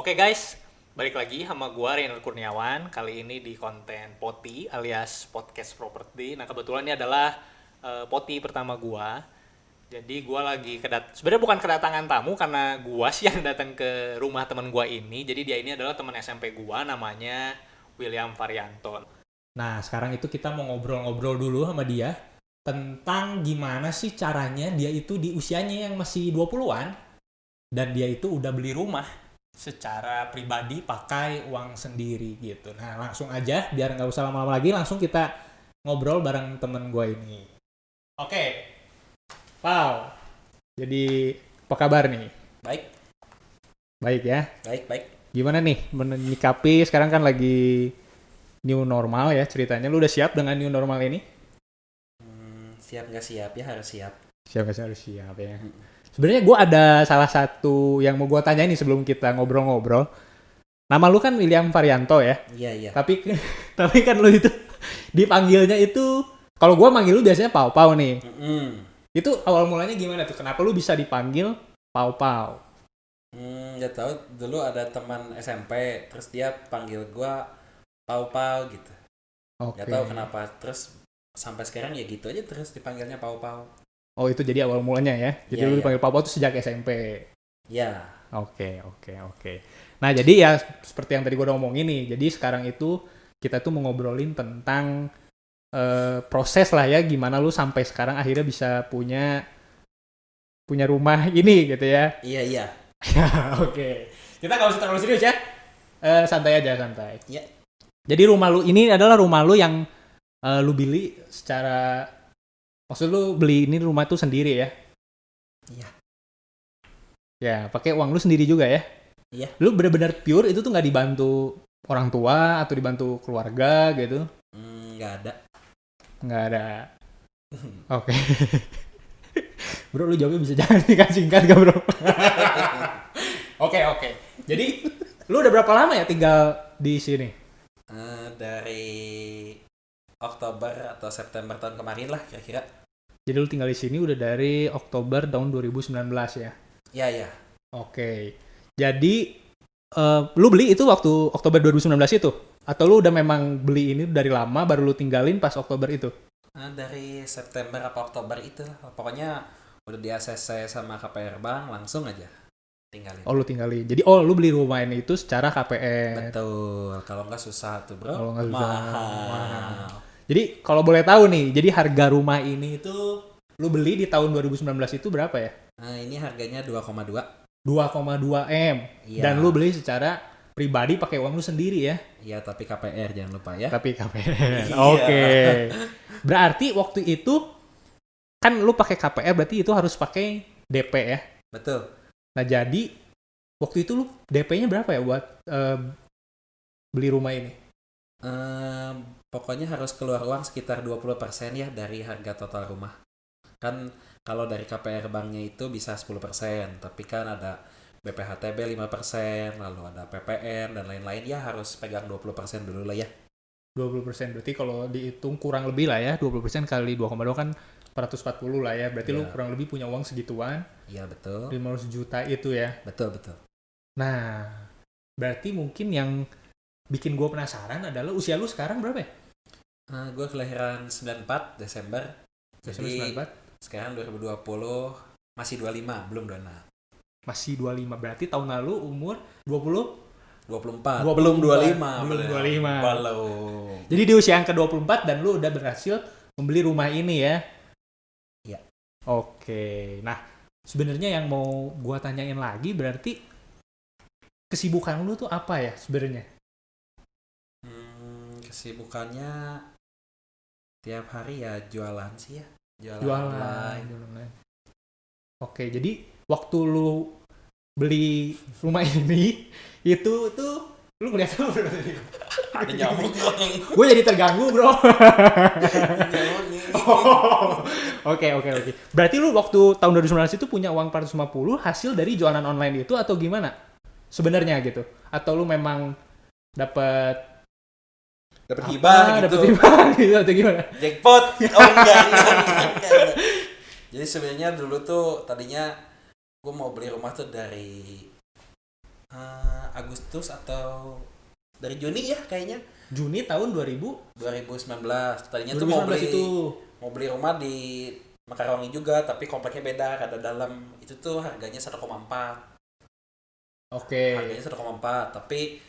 Oke guys, balik lagi sama gua Reynald Kurniawan. Kali ini di konten Poti alias Podcast Property. Nah kebetulan ini adalah Poti pertama gua. Jadi gua lagi sebenarnya bukan kedatangan tamu karena gua sih yang datang ke rumah teman gua ini. Jadi dia ini adalah teman SMP gua, namanya William Varianto. Nah sekarang itu kita mau ngobrol-ngobrol dulu sama dia tentang gimana sih caranya dia itu di usianya yang masih 20-an dan dia itu udah beli rumah secara pribadi pakai uang sendiri gitu. Nah langsung aja biar nggak usah lama-lama lagi, langsung kita ngobrol bareng temen gue ini. Oke, Pau. Jadi apa kabar nih? Baik. Baik ya? Baik. Gimana nih menyikapi sekarang kan lagi new normal ya ceritanya. Lu udah siap dengan new normal ini? Siap nggak siap ya harus siap. Siap nggak harus siap ya. Sebenarnya gue ada salah satu yang mau gue tanya nih sebelum kita ngobrol-ngobrol. Nama lu kan William Varianto ya? Iya. Tapi kan lu itu dipanggilnya itu, kalau gue manggil lu biasanya Pau-Pau nih. Itu awal mulanya gimana tuh? Kenapa lu bisa dipanggil Pau-Pau? Nggak tahu, dulu ada teman SMP, terus dia panggil gua Pau-Pau gitu. Oke. Nggak tahu kenapa, terus sampai sekarang ya gitu aja terus dipanggilnya Pau-Pau. Oh itu jadi awal mulanya ya? Jadi lu dipanggil Pau-Pau tuh sejak SMP? Iya. Oke. Nah jadi ya seperti yang tadi gue udah ngomongin nih, jadi sekarang itu kita tuh mau ngobrolin tentang proses lah ya, gimana lu sampai sekarang akhirnya bisa punya rumah ini gitu ya. Iya. Oke. Kita gak usah terlalu serius ya, santai aja. Iya. Jadi rumah lu ini adalah rumah lu yang lu beli secara, maksud lu beli ini rumah tuh sendiri ya? Iya. Ya, pakai uang lu sendiri juga ya? Iya. Lu benar-benar pure itu tuh nggak dibantu orang tua atau dibantu keluarga gitu? Nggak ada. Nggak ada. Oke. Bro, lu jawabnya bisa jangan singkat gak bro? Oke. Jadi, lu udah berapa lama ya tinggal di sini? Dari Oktober atau September tahun kemarin lah kira-kira. Jadi lu tinggal di sini udah dari Oktober tahun 2019 ya? Iya. Oke. Jadi lu beli itu waktu Oktober 2019 itu? Atau lu udah memang beli ini dari lama baru lu tinggalin pas Oktober itu? Dari September apa Oktober itu lah. Pokoknya udah di ACC sama KPR Bank langsung aja tinggalin. Oh lu tinggalin. Jadi lu beli rumah ini itu secara KPR. Betul. Kalau nggak susah tuh bro. Kalau nggak susah. Mahal. Jadi kalau boleh tahu nih, jadi harga rumah ini itu lu beli di tahun 2019 itu berapa ya? Nah ini harganya 2,2. 2,2 M. Iya. Dan lu beli secara pribadi pakai uang lu sendiri ya? Iya tapi KPR jangan lupa ya. Tapi KPR. Iya. Oke. Berarti waktu itu kan lu pakai KPR, berarti itu harus pakai DP ya? Betul. Nah jadi waktu itu lu DP-nya berapa ya buat beli rumah ini? Pokoknya harus keluar uang sekitar 20% ya dari harga total rumah. Kan kalau dari KPR banknya itu bisa 10%, tapi kan ada BPHTB 5%, lalu ada PPN dan lain-lain, ya harus pegang 20% dulu lah ya. 20%, berarti kalau dihitung kurang lebih lah ya, 20% kali 2,2 kan 440 lah ya, berarti lu kurang lebih punya uang segituan. Iya betul. 500 juta itu ya. Betul. Nah, berarti mungkin yang bikin gue penasaran adalah usia lu sekarang berapa ya? Gue kelahiran 94 Desember. Jadi 94? sekarang 2020 masih 25, belum 26. Masih 25, berarti tahun lalu umur 24. Belum 25. Belum 25. Belum. Jadi di usia yang ke-24 dan lu udah berhasil membeli rumah ini ya? Iya. Oke, nah sebenarnya yang mau gue tanyain lagi berarti kesibukan lu tuh apa ya sebenarnya? Kesibukannya tiap hari ya jualan sih ya. Jualan online. Oke, jadi waktu lu beli rumah ini itu tuh lu ngeliat apa bro? Ada nyamuk. Gue jadi terganggu bro. Oke. Berarti lu waktu tahun 2019 itu punya uang 450 hasil dari jualan online itu atau gimana? Sebenarnya gitu. Atau lu memang dapat hibah gitu. Dapat hibah gitu atau gimana? Jackpot. Oh enggak. Jadi sebenarnya dulu tuh tadinya gue mau beli rumah tuh dari Agustus atau dari Juni ya kayaknya. Juni tahun 2000 2019. Tadinya 2019 tuh itu. mau beli rumah di Mekarwangi juga, tapi kompleknya beda, ada dalam. Itu tuh harganya 1,4. Oke. Harganya 1,4, tapi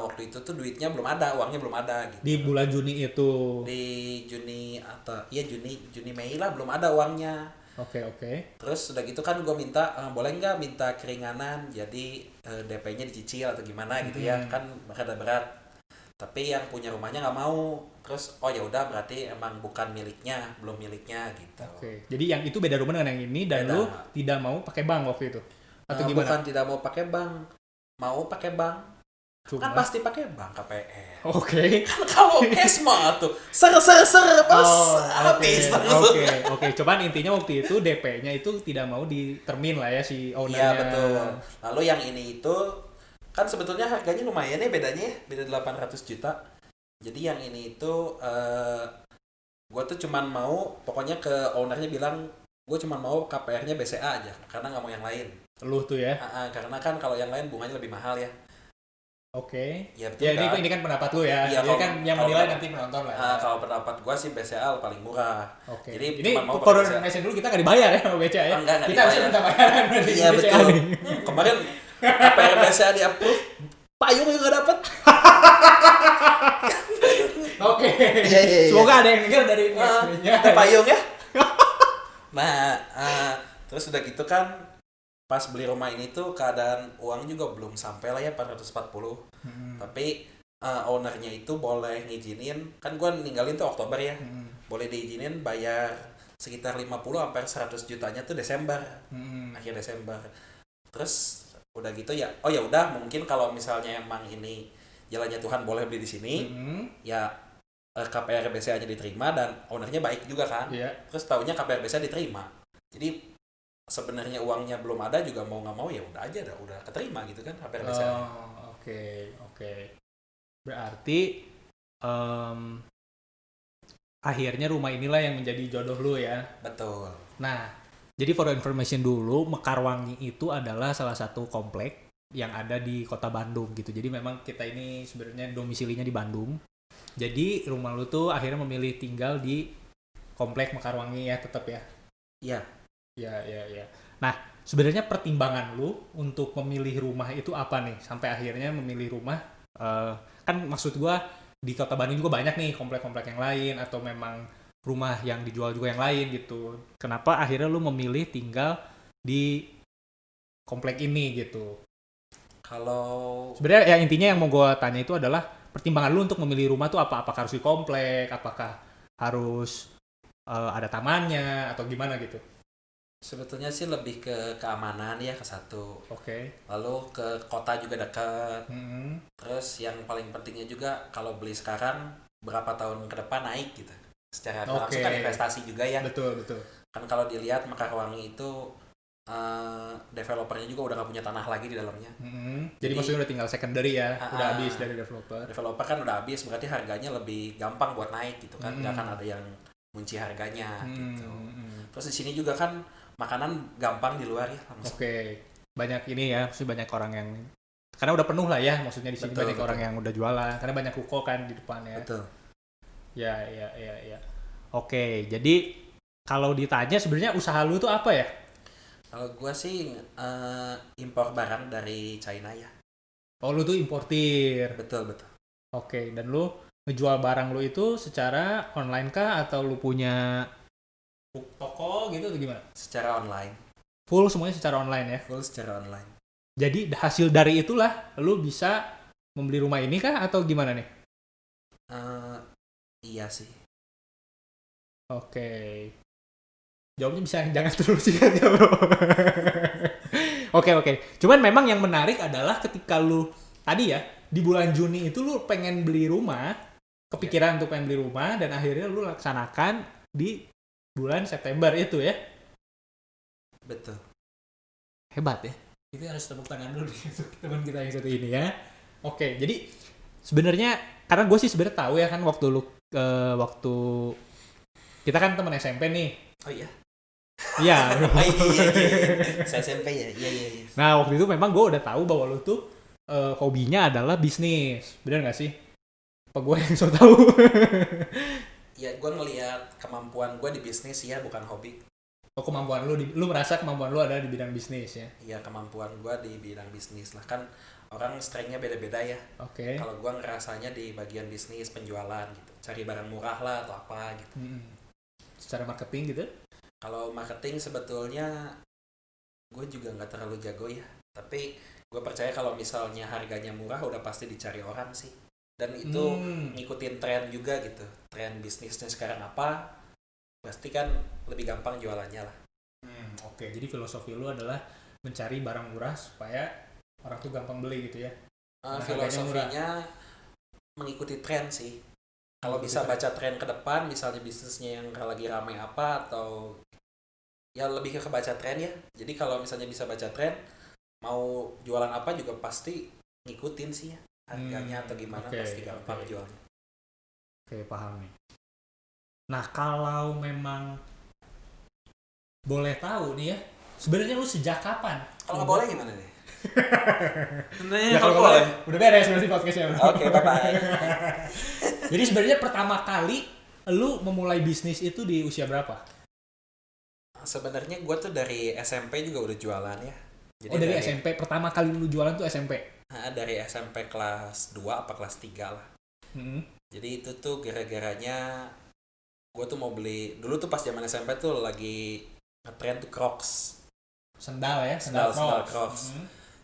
waktu itu tuh duitnya belum ada, uangnya belum ada gitu. Di bulan Juni itu. Di Juni atau iya Juni Mei lah belum ada uangnya. Oke. Terus udah gitu kan gue minta boleh nggak minta keringanan, jadi DP-nya dicicil atau gimana gitu ya, kan rada berat. Tapi yang punya rumahnya nggak mau. Terus oh ya udah berarti emang bukan miliknya, belum miliknya gitu. Oke. Jadi yang itu beda rumah dengan yang ini dan Beda. lu tidak mau pakai bank waktu itu. Atau gimana? Bukan tidak mau pakai bank, mau pakai bank. Cuma. Kan pasti pakai bank KPR. Oke. Kan kalau cash mah tuh ser bos habis. Oke. Coba intinya waktu itu DP-nya itu tidak mau ditermin lah ya si ownernya. Iya betul. Lalu yang ini itu kan sebetulnya harganya lumayan ya bedanya ya, beda 800 juta. Jadi yang ini itu gue tuh cuman mau pokoknya ke ownernya bilang gue cuman mau KPR-nya BCA aja karena nggak mau yang lain. Lu tuh ya. Karena kan kalau yang lain bunganya lebih mahal ya. Oke. Ya betul Ya kan? ini kan pendapat lu ya. Iya, Jadi kan yang menilai nanti penonton lah. Ya. Kalau pendapat gue sih BCA paling murah. Oke. Jadi ini cuma mau for pakai BCA. information dulu kita nggak dibayar ya sama BCA ya. Enggak Kita harus dibayar. minta bayaran dari Iya BCA betul. nih. Kemarin KPR BCA di approve, payung juga dapat. Oke. Iya. Semoga ada yang dengar dari Ada payung ya. Nah, terus udah gitu kan pas beli rumah ini tuh keadaan uang juga belum sampai lah ya 440. Tapi ownernya itu boleh ngizinin, kan gue ninggalin tuh Oktober ya. Boleh diizinin bayar sekitar 50 sampai 100 jutanya tuh Desember. Akhir Desember. Terus udah gitu ya. Oh ya udah, mungkin kalau misalnya emang ini jalannya Tuhan boleh beli di sini, ya KPR BCA-nya diterima dan ownernya baik juga kan. Iya. Terus Taunya KPR BCA diterima. Jadi sebenarnya uangnya belum ada juga mau nggak mau ya udah aja udah keterima gitu kan KPR BCA. Oke. Berarti akhirnya rumah inilah yang menjadi jodoh lu ya. Betul. Nah, jadi for information dulu, Mekarwangi itu adalah salah satu komplek yang ada di kota Bandung gitu. Jadi memang kita ini sebenarnya domisilinya di Bandung. Jadi rumah lu tuh akhirnya memilih tinggal di komplek Mekarwangi ya tetap ya. Iya. Ya. Nah, sebenarnya pertimbangan lu untuk memilih rumah itu apa nih? Sampai akhirnya memilih rumah, kan maksud gua di kota Bandung juga banyak nih komplek-komplek yang lain atau memang rumah yang dijual juga yang lain gitu. Kenapa akhirnya lu memilih tinggal di komplek ini gitu? Kalau sebenarnya ya intinya yang mau gua tanya itu adalah pertimbangan lu untuk memilih rumah tuh apa? Apakah harus di komplek? Apakah harus ada tamannya atau gimana gitu? sebetulnya sih lebih ke keamanan ya ke satu. Oke. Lalu ke kota juga dekat. Mm-hmm. Terus yang paling pentingnya juga kalau beli sekarang berapa tahun ke depan naik gitu. Secara langsung kan investasi juga ya. Betul. Kan kalau dilihat Mekarwangi itu developernya juga udah gak punya tanah lagi di dalamnya. Jadi maksudnya udah tinggal secondary ya, udah habis dari developer. Developer kan udah habis, berarti harganya lebih gampang buat naik gitu kan, nggak akan ada yang kunci harganya gitu. Terus di sini juga kan makanan gampang di luar ya langsung. Oke. Banyak ini ya, maksudnya banyak orang yang karena udah penuh lah ya, maksudnya di sini banyak orang yang udah jualan, karena banyak ruko kan di depan ya. Betul. Ya. Oke, jadi kalau ditanya sebenarnya usaha lu tuh apa ya? Kalau gue sih impor barang dari China ya. Oh, lu tuh importir. Betul. Oke, dan lu ngejual barang lu itu secara online kah atau lu punya toko gitu atau gimana? Secara online. Full semuanya secara online ya? Full secara online. Jadi hasil dari itulah lu bisa membeli rumah ini kah atau gimana nih? Iya sih. Oke. Jawabnya bisa jangan terlalu singkat ya bro. Oke. Cuman memang yang menarik adalah ketika lu tadi ya di bulan Juni itu lu pengen beli rumah, kepikiran untuk pengen beli rumah dan akhirnya lu laksanakan di bulan September itu ya. Betul. Hebat ya. Itu harus tepuk tangan dulu untuk teman kita yang satu ini ya. Oke, jadi sebenarnya karena gue sih sebenarnya tahu ya kan waktu waktu kita kan teman SMP nih. Oh iya. Iya. Iya. Saya SMP ya. Iya. Nah waktu itu memang gue udah tahu bahwa lu tuh hobinya adalah bisnis. Bener nggak sih? Apa gue yang so tahu? Ya gue ngelihat kemampuan gue di bisnis ya, bukan hobi. Oh, kemampuan lu merasa kemampuan lu ada di bidang bisnis ya? Ya kemampuan gue di bidang bisnis lah, kan orang strengthnya beda-beda ya. Oke. Kalau gue ngerasanya di bagian bisnis penjualan gitu, cari barang murah lah atau apa gitu. Secara marketing gitu? Kalau marketing sebetulnya gue juga nggak terlalu jago ya, tapi gue percaya kalau misalnya harganya murah udah pasti dicari orang sih, dan itu ngikutin tren juga gitu. Tren bisnisnya sekarang apa, pasti kan lebih gampang jualannya lah. Oke, jadi filosofi lu adalah mencari barang murah supaya orang tuh gampang beli gitu ya? Filosofinya mengikuti tren sih. Kalau bisa baca tren ke depan, misalnya bisnisnya yang lagi ramai apa, atau ya lebih ke baca tren ya. Jadi kalau misalnya bisa baca tren, mau jualan apa juga pasti ngikutin sih ya. Harganya atau gimana pasti gampang jualnya. Oke, paham nih. Nah, kalau memang boleh tahu nih ya, sebenarnya lu sejak kapan? Kalau nggak boleh gimana nih? Ya kalau boleh, udah beres berarti podcastnya. Oke, bye-bye. Jadi sebenarnya pertama kali lu memulai bisnis itu di usia berapa? Sebenarnya gue tuh dari SMP juga udah jualan ya. Jadi dari SMP, pertama kali lu jualan tuh SMP? Dari SMP kelas 2 apa kelas 3 lah. Jadi itu tuh gara-garanya gue tuh mau beli, dulu tuh pas zaman SMP tuh lagi ngetrend tuh Crocs. Sendal ya? Sendal Crocs.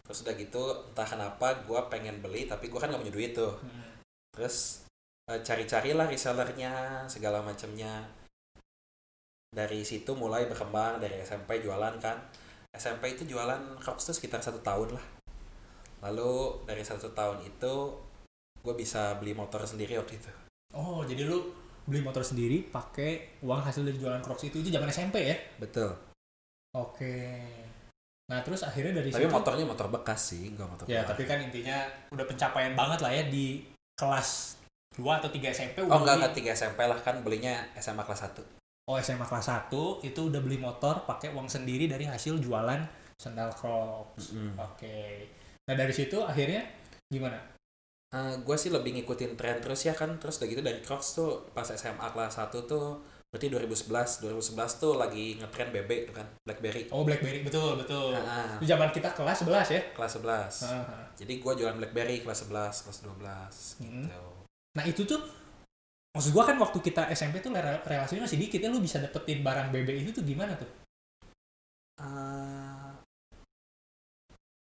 Terus udah gitu entah kenapa gue pengen beli, tapi gue kan gak punya duit tuh. Terus cari-carilah resellernya segala macamnya. Dari situ mulai berkembang, dari SMP jualan kan. SMP itu jualan Crocs tuh sekitar 1 tahun lah. Lalu dari 1 tahun itu gue bisa beli motor sendiri waktu itu. Oh, jadi lu beli motor sendiri pakai uang hasil dari jualan Crocs itu zaman SMP ya? Betul. Oke. Nah, terus akhirnya dari tapi situ, motornya motor bekas sih, enggak motor ya, baru. tapi kan intinya udah pencapaian banget lah ya di kelas 2 atau 3 SMP. Oh enggak 3 SMP lah, kan belinya SMA kelas 1. Oh, SMA kelas 1 itu udah beli motor pakai uang sendiri dari hasil jualan sandal Crocs. Oke. Nah, dari situ akhirnya gimana? Gue sih lebih ngikutin tren terus ya kan. Terus udah gitu dari Crocs tuh pas SMA kelas 1 tuh berarti 2011 tuh lagi ngetren BB tuh kan, BlackBerry. Oh, BlackBerry, betul. Itu zaman kita kelas 11 ya? Kelas 11. Jadi gue jualan BlackBerry kelas 11, kelas 12 gitu. Nah, itu tuh maksud gue kan waktu kita SMP tuh relasinya masih dikit ya, lu bisa dapetin barang BB itu tuh gimana tuh?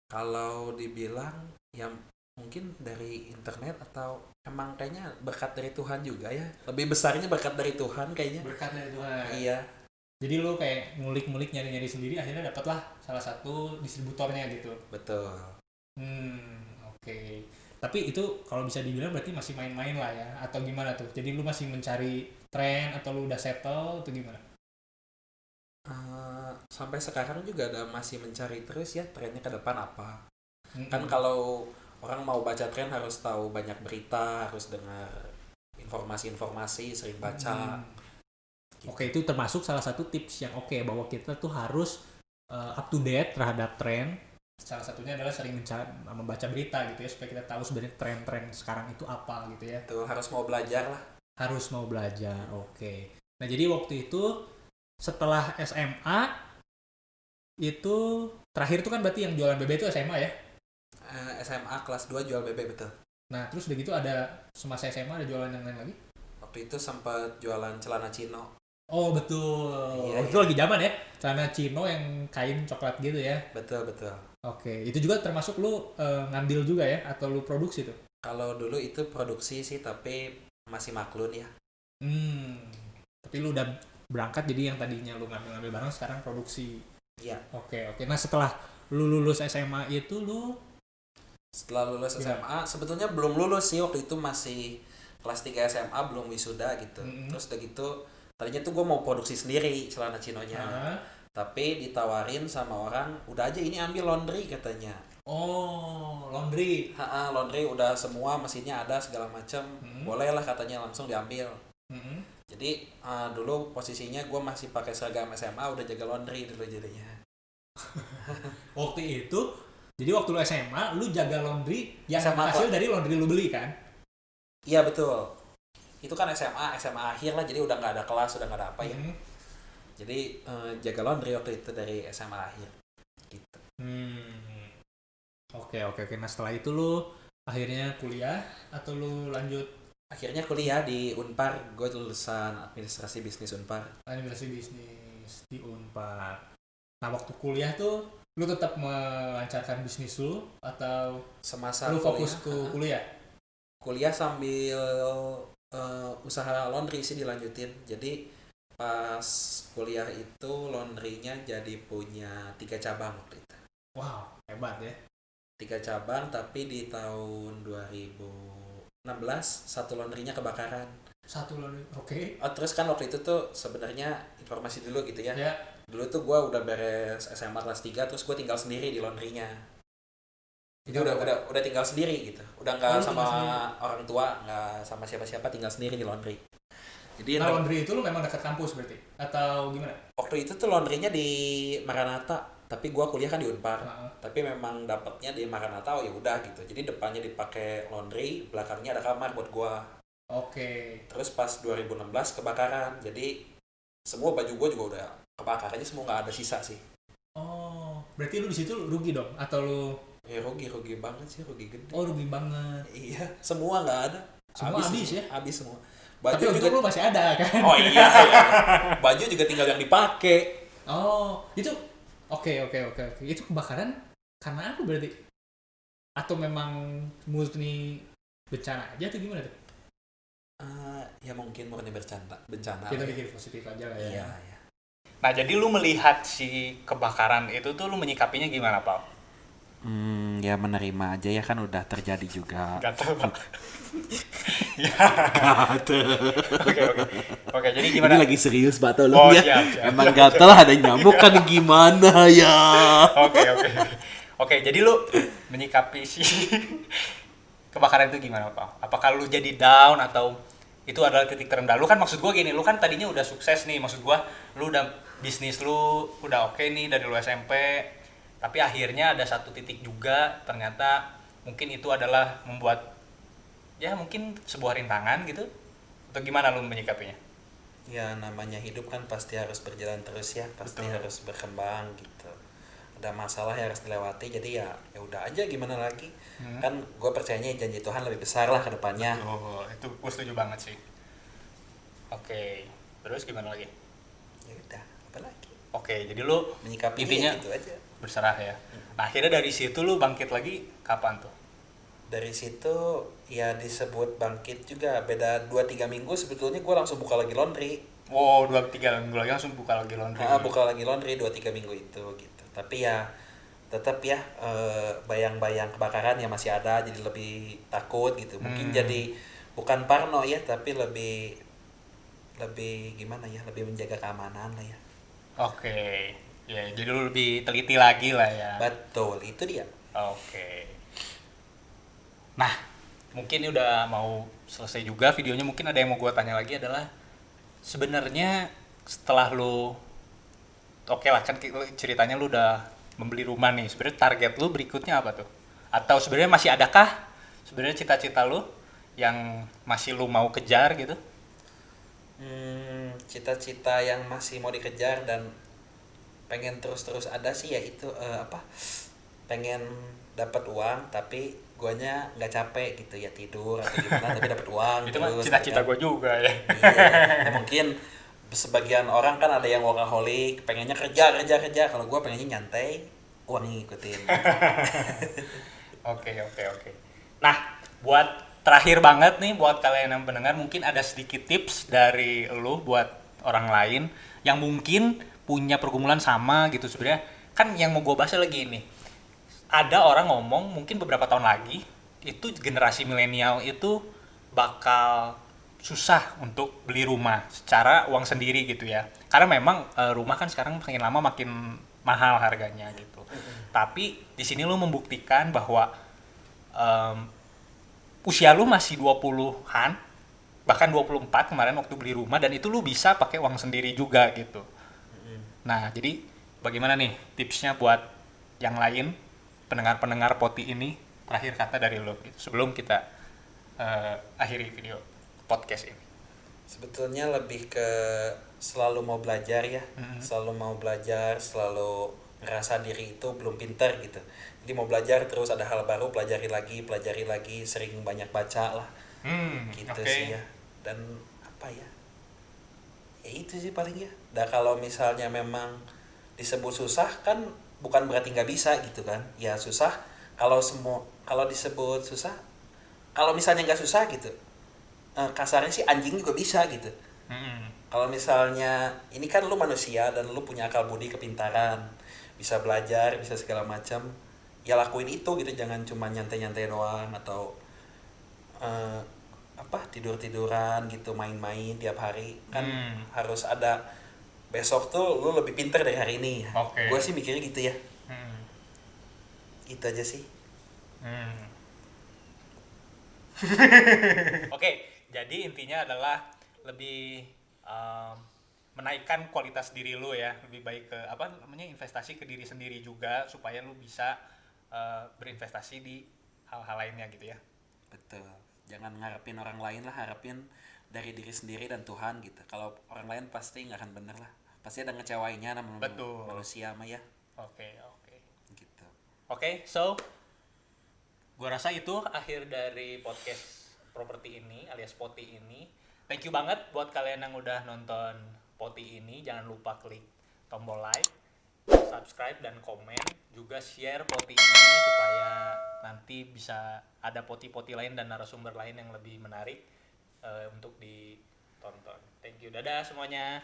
Kalau dibilang ya mungkin dari internet, atau emang kayaknya berkat dari Tuhan juga ya. Lebih besarnya berkat dari Tuhan kayaknya. Berkat dari Tuhan. Iya. Jadi lu kayak ngulik-ngulik nyari-nyari sendiri, akhirnya dapatlah salah satu distributornya gitu. Betul. Oke. Tapi itu kalau bisa dibilang berarti masih main-main lah ya, atau gimana tuh? Jadi lu masih mencari tren atau lu udah settle atau gimana? Sampai sekarang juga masih mencari terus ya trennya ke depan apa. Kan kalau orang mau baca tren harus tahu banyak berita, harus dengar informasi-informasi, sering baca. Gitu. Oke, itu termasuk salah satu tips yang oke, bahwa kita tuh harus up to date terhadap tren. Salah satunya adalah sering membaca berita gitu ya, supaya kita tahu sebenarnya tren-tren sekarang itu apa gitu ya. Tuh harus mau belajar lah. Harus mau belajar, oke. Nah, jadi waktu itu setelah SMA itu terakhir tuh kan berarti yang jualan BB itu SMA ya? SMA kelas 2 jual BB, betul. Nah, terus udah gitu ada semasa SMA ada jualan yang lain lagi? Waktu itu sempat jualan celana chino. Oh, betul. Iya, itu lagi zaman ya, celana chino yang kain coklat gitu ya? Betul. Oke, itu juga termasuk lu ngambil juga ya, atau lu produksi tuh? Kalau dulu itu produksi sih, tapi masih maklun ya. Tapi lu udah berangkat, jadi yang tadinya lu ngambil barang sekarang produksi. Iya. Oke. Nah, setelah lu lulus SMA itu Setelah lulus SMA, sebetulnya belum lulus sih, waktu itu masih kelas 3 SMA, belum wisuda gitu. Terus udah gitu, tadinya tuh gue mau produksi sendiri celana chinonya. Tapi ditawarin sama orang, udah aja ini ambil laundry katanya. Oh, laundry. Laundry udah semua, mesinnya ada segala macam. Boleh lah katanya, langsung diambil. Jadi dulu posisinya gue masih pakai seragam SMA, udah jaga laundry dulu jadinya. Waktu itu Jadi waktu lu SMA, lu jaga laundry yang SMA hasil dari laundry lu beli kan? Iya betul. Itu kan SMA akhir lah, jadi udah nggak ada kelas, udah nggak ada apa ya. Jadi jaga laundry waktu itu dari SMA akhir. Gitu. Oke. Nah setelah itu lu akhirnya kuliah atau lu lanjut Akhirnya kuliah di Unpar, gue lulusan administrasi bisnis Unpar. administrasi bisnis di Unpar. Nah waktu kuliah tuh lu tetap melancarkan bisnis lu atau Semasa lu fokus kuliah, ke kuliah? kuliah sambil usaha laundry sih dilanjutin. Jadi pas kuliah itu laundrynya jadi punya 3 cabang waktu itu. Wow, hebat ya. 3 cabang, tapi di tahun 2016 satu laundrynya kebakaran. Satu laundry, oke. Oh, terus kan waktu itu tuh sebenarnya informasi dulu gitu ya. Ya. Dulu tuh gue udah beres SMA kelas 3, terus gue tinggal sendiri di laundrynya. Jadi udah tinggal sendiri gitu. Udah nggak sama orang tua, nggak sama siapa-siapa, tinggal sendiri di laundry. Jadi Nah laundry itu lu memang dekat kampus berarti? Atau gimana? waktu itu tuh laundrynya di Maranatha, tapi gue kuliah kan di Unpar. Nah, Tapi memang dapatnya di Maranatha, oh ya udah gitu. Jadi depannya dipakai laundry, belakangnya ada kamar buat gue. oke. Terus pas 2016 kebakaran, jadi semua baju gue juga udah kebakar aja, semua nggak ada sisa sih. Oh, berarti lu di situ rugi dong? Atau lu Ya rugi banget sih, rugi gede. oh rugi banget. Iya, semua nggak ada. Semua habis ya? Habis semua. Tapi Baju untung juga. lu masih ada kan? Oh iya, iya. Baju juga tinggal yang dipakai. Oh, itu oke. Itu kebakaran karena apa berarti? Atau memang murni bencana aja atau gimana tuh? Ya mungkin murni bencana. Kita lah ya. pikir positif aja lah ya. Iya, iya. Nah, jadi lu melihat si kebakaran itu tuh lu menyikapinya gimana, Pak? Ya menerima aja ya, kan udah terjadi juga. Gatel, Pak. Ya. Oke, jadi gimana? Ini lagi serius Pak, tolong Oh, ya. siap. Emang gatel ada nyamuk kan gimana ya? Oke, jadi lu menyikapi si kebakaran itu gimana, Pak? Apakah lu jadi down atau itu adalah titik terendah? Lu kan maksud gua gini, lu kan tadinya udah sukses nih, maksud gua lu udah bisnis lu udah oke nih dari lu SMP, tapi akhirnya ada satu titik juga ternyata mungkin itu adalah membuat ya mungkin sebuah rintangan gitu. Atau gimana lu menyikapinya? Ya namanya hidup kan pasti harus berjalan terus ya, pasti Betul. harus berkembang gitu. Ada masalah yang harus dilewati, jadi ya udah aja, gimana lagi. Kan gue percayanya janji Tuhan lebih besar lah ke depannya. Oh, itu gue setuju banget sih. Oke, terus gimana lagi? Ya udah, apa lagi? Oke, jadi lu Menyikapi intinya gitu aja. berserah ya. Nah, akhirnya dari situ lu bangkit lagi kapan tuh? Dari situ ya disebut bangkit juga, beda 2-3 minggu sebetulnya gue langsung buka lagi laundry. Wow, 2-3 minggu lagi langsung buka lagi laundry. Buka lagi laundry 2-3 minggu itu gitu. Tapi ya tetap ya bayang-bayang kebakaran ya masih ada, jadi lebih takut gitu. Mungkin jadi bukan parno ya, tapi lebih gimana ya, lebih menjaga keamanan lah ya. Oke. Ya, jadi lu lebih teliti lagi lah ya. Betul, itu dia. Oke. Nah, mungkin ini udah mau selesai juga videonya. Mungkin ada yang mau gue tanya lagi adalah sebenarnya setelah lu oke lah kan ceritanya lu udah membeli rumah nih. Sebenarnya target lu berikutnya apa tuh? Atau sebenarnya masih adakah sebenarnya cita-cita lu yang masih lu mau kejar gitu? Cita-cita yang masih mau dikejar dan pengen terus ada sih ya itu pengen dapat uang tapi guanya nggak capek gitu ya, tidur atau gimana tapi dapat uang. Itu mah terus cita-cita gitu kan. gue juga ya. Iya, ya mungkin sebagian orang kan ada yang workaholic, pengennya kerja. Kalau gue pengennya nyantai, uang ngikutin. Oke. Nah, buat terakhir banget nih buat kalian yang pendengar, mungkin ada sedikit tips dari lu buat orang lain yang mungkin punya pergumulan sama gitu. Sebenarnya kan yang mau gue bahas lagi ini. Ada orang ngomong mungkin beberapa tahun lagi itu generasi milenial itu bakal susah untuk beli rumah secara uang sendiri gitu ya. Karena memang rumah kan sekarang makin lama makin mahal harganya gitu. Tapi di sini lu membuktikan bahwa usia lu masih 20-an, bahkan 24 kemarin waktu beli rumah, dan itu lu bisa pakai uang sendiri juga gitu. Nah, jadi bagaimana nih tipsnya buat yang lain pendengar-pendengar Poti ini, terakhir kata dari lo sebelum kita akhiri video podcast ini. Sebetulnya lebih ke selalu mau belajar ya, selalu mau belajar, selalu ngerasa diri itu belum pintar gitu. Jadi mau belajar terus, ada hal baru pelajari lagi, sering banyak baca lah. Gitu sih ya. Dan apa ya? Ya itu sih paling ya. Dan kalau misalnya memang disebut susah kan bukan berarti nggak bisa gitu kan. Ya susah kalau disebut susah, kalau misalnya nggak susah gitu, kasarnya sih anjing juga bisa gitu. Kalau misalnya ini kan lu manusia dan lu punya akal budi kepintaran, bisa belajar, bisa segala macam, ya lakuin itu gitu. Jangan cuma nyantai-nyantai doang atau tidur-tiduran gitu, main-main tiap hari. Kan harus ada besok tuh lu lebih pinter dari hari ini. Gue sih mikirnya gitu ya. Gitu aja sih. Oke, jadi intinya adalah lebih menaikkan kualitas diri lu ya, lebih baik ke investasi ke diri sendiri juga supaya lu bisa berinvestasi di hal-hal lainnya gitu ya. Betul. Jangan ngarepin orang lain lah, harapin dari diri sendiri dan Tuhan gitu. Kalau orang lain pasti nggak akan bener lah, pasti ada ngecewainnya namanya manusia mah ya. Oke. Gitu. Oke, so gue rasa itu akhir dari podcast properti ini alias Poti ini. Thank you banget buat kalian yang udah nonton Poti ini. Jangan lupa klik tombol like, subscribe, dan komen. Juga share Poti ini supaya nanti bisa ada Poti-Poti lain dan narasumber lain yang lebih menarik untuk ditonton. Thank you, dadah semuanya.